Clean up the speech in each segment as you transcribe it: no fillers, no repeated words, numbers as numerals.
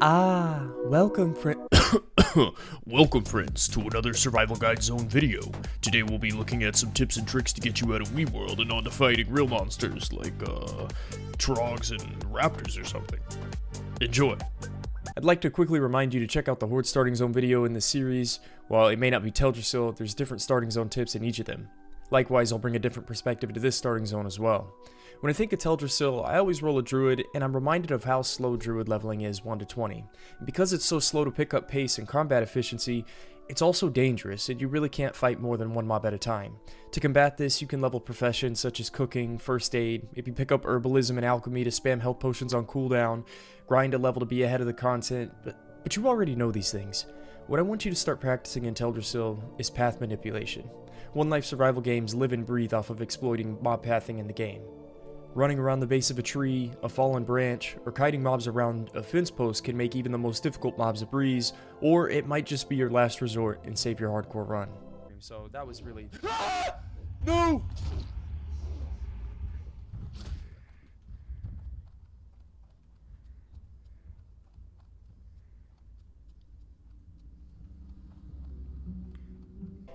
Welcome Welcome friends to another Survival Guide Zone video. Today we'll be looking at some tips and tricks to get you out of WeWorld and onto fighting real monsters like trogs and raptors or something. Enjoy! I'd like to quickly remind you to check out the Horde starting zone video in this series. While it may not be Teldrassil, there's different starting zone tips in each of them. Likewise, I'll bring a different perspective to this starting zone as well. When I think of Teldrassil, I always roll a druid, and I'm reminded of how slow druid leveling is 1 to 20. And because it's so slow to pick up pace and combat efficiency, it's also dangerous, and you really can't fight more than one mob at a time. To combat this, you can level professions such as cooking, first aid, maybe pick up herbalism and alchemy to spam health potions on cooldown, grind a level to be ahead of the content, but you already know these things. What I want you to start practicing in Teldrassil is path manipulation. One Life survival games live and breathe off of exploiting mob pathing in the game. Running around the base of a tree, a fallen branch, or kiting mobs around a fence post can make even the most difficult mobs a breeze, or it might just be your last resort and save your hardcore run. So that was really... No!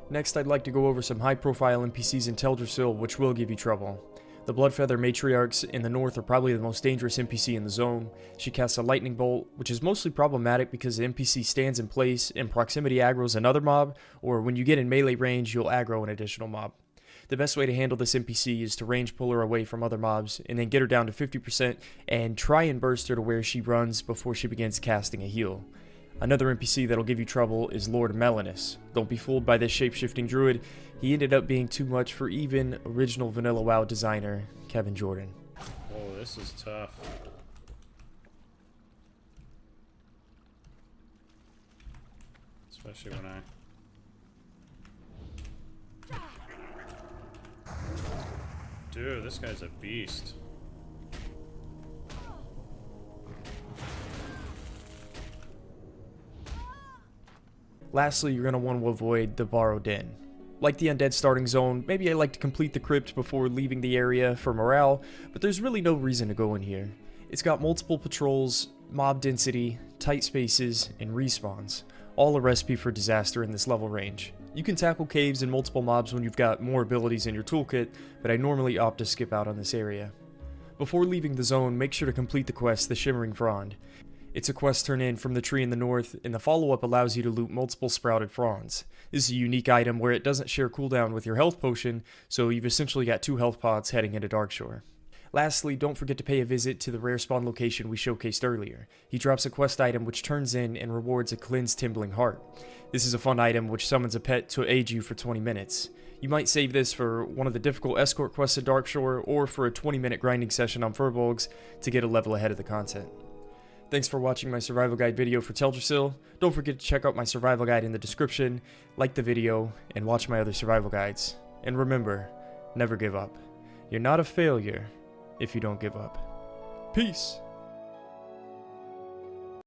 Next, I'd like to go over some high-profile NPCs in Teldrassil, which will give you trouble. The Bloodfeather Matriarchs in the north are probably the most dangerous NPC in the zone. She casts a lightning bolt, which is mostly problematic because the NPC stands in place and proximity aggroes another mob, or when you get in melee range, you'll aggro an additional mob. The best way to handle this NPC is to range pull her away from other mobs, and then get her down to 50% and try and burst her to where she runs before she begins casting a heal. Another NPC that'll give you trouble is Lord Melanus. Don't be fooled by this shape-shifting druid. He ended up being too much for even original Vanilla WoW designer Kevin Jordan. Oh, this is tough. Especially when Dude, this guy's a beast. Lastly, you're going to want to avoid the Borrowed Den. Like the Undead starting zone, maybe I like to complete the crypt before leaving the area for morale, but there's really no reason to go in here. It's got multiple patrols, mob density, tight spaces, and respawns. All a recipe for disaster in this level range. You can tackle caves and multiple mobs when you've got more abilities in your toolkit, but I normally opt to skip out on this area. Before leaving the zone, make sure to complete the quest, The Shimmering Frond. It's a quest turn in from the tree in the north, and the follow-up allows you to loot multiple sprouted fronds. This is a unique item where it doesn't share cooldown with your health potion, so you've essentially got 2 health pods heading into Darkshore. Lastly, don't forget to pay a visit to the rare spawn location we showcased earlier. He drops a quest item which turns in and rewards a cleansed Timbling Heart. This is a fun item which summons a pet to aid you for 20 minutes. You might save this for one of the difficult escort quests at Darkshore, or for a 20-minute grinding session on Furbolgs to get a level ahead of the content. Thanks for watching my survival guide video for Teldrassil. Don't forget to check out my survival guide in the description, like the video, and watch my other survival guides. And remember, never give up. You're not a failure if you don't give up. Peace!